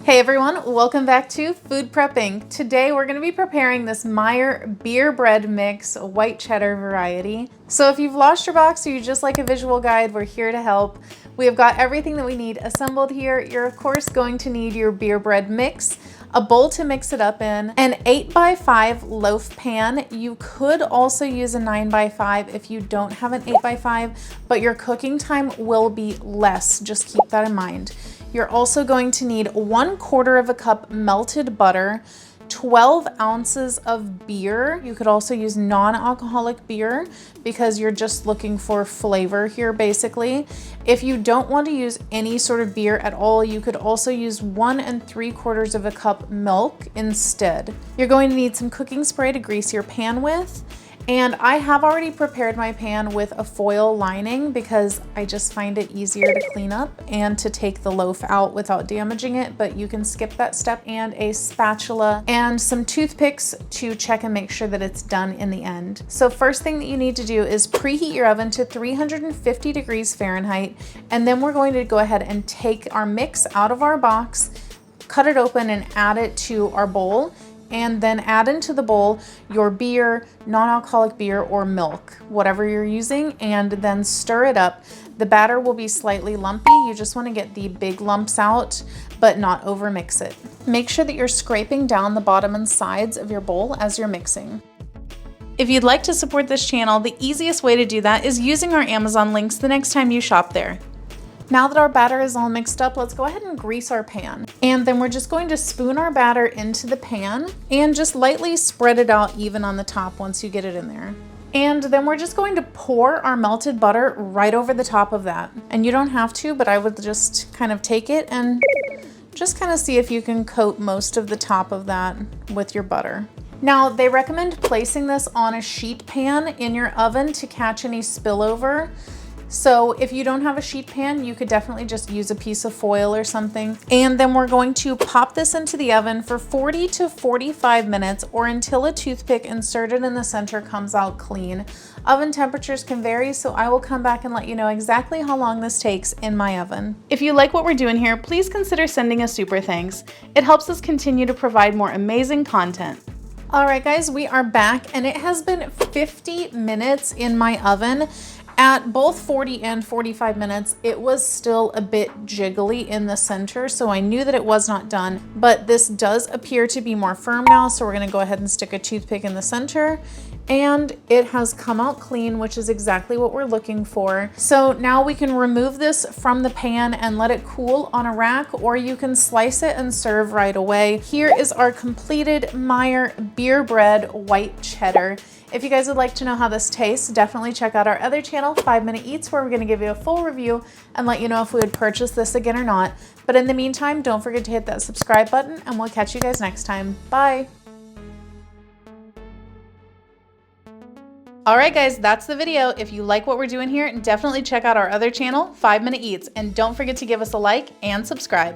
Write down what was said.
Hey everyone, welcome back to Food Prepping. Today we're going to be preparing this Meijer beer bread mix white cheddar variety. So if you've lost your box or you just like a visual guide, we're here to help. We have got everything that we need assembled here. You're of course going to need your beer bread mix, a bowl to mix it up in, an 8x5 loaf pan. You could also use a 9x5 if you don't have an 8x5, but your cooking time will be less. Just keep that in mind. You're also going to need 1/4 cup melted butter, 12 ounces of beer. You could also use non-alcoholic beer because you're just looking for flavor here basically. If you don't want to use any sort of beer at all, you could also use 1 3/4 cup milk instead. You're going to need some cooking spray to grease your pan with. And I have already prepared my pan with a foil lining because I just find it easier to clean up and to take the loaf out without damaging it, but you can skip that step, and a spatula and some toothpicks to check and make sure that it's done in the end. So first thing that you need to do is preheat your oven to 350 degrees Fahrenheit, and then we're going to go ahead and take our mix out of our box, cut it open and add it to our bowl. And then add into the bowl your beer, non-alcoholic beer or milk, whatever you're using, and then stir it up. The batter will be slightly lumpy. You just want to get the big lumps out, but not over mix it. Make sure that you're scraping down the bottom and sides of your bowl as you're mixing. If you'd like to support this channel, the easiest way to do that is using our Amazon links the next time you shop there. Now that our batter is all mixed up, let's go ahead and grease our pan. And then we're just going to spoon our batter into the pan and just lightly spread it out even on the top once you get it in there. And then we're just going to pour our melted butter right over the top of that. And you don't have to, but I would just kind of take it and just kind of see if you can coat most of the top of that with your butter. Now, they recommend placing this on a sheet pan in your oven to catch any spillover. So if you don't have a sheet pan, you could definitely just use a piece of foil or something. And then we're going to pop this into the oven for 40 to 45 minutes or until a toothpick inserted in the center comes out clean. Oven temperatures can vary, so I will come back and let you know exactly how long this takes in my oven. If you like what we're doing here, please consider sending a super thanks. It helps us continue to provide more amazing content. All right, guys, we are back, and it has been 50 minutes in my oven. At both 40 and 45 minutes, it was still a bit jiggly in the center, so I knew that it was not done, but this does appear to be more firm now, so we're gonna go ahead and stick a toothpick in the center, and it has come out clean, which is exactly what we're looking for. So now we can remove this from the pan and let it cool on a rack, or you can slice it and serve right away. Here is our completed Meijer beer bread white cheddar. If you guys would like to know how this tastes, definitely check out our other channel, 5 Minute Eats, where we're gonna give you a full review and let you know if we would purchase this again or not. But in the meantime, don't forget to hit that subscribe button, and we'll catch you guys next time. Bye. All right, guys, that's the video. If you like what we're doing here, definitely check out our other channel, 5 Minute Eats, and don't forget to give us a like and subscribe.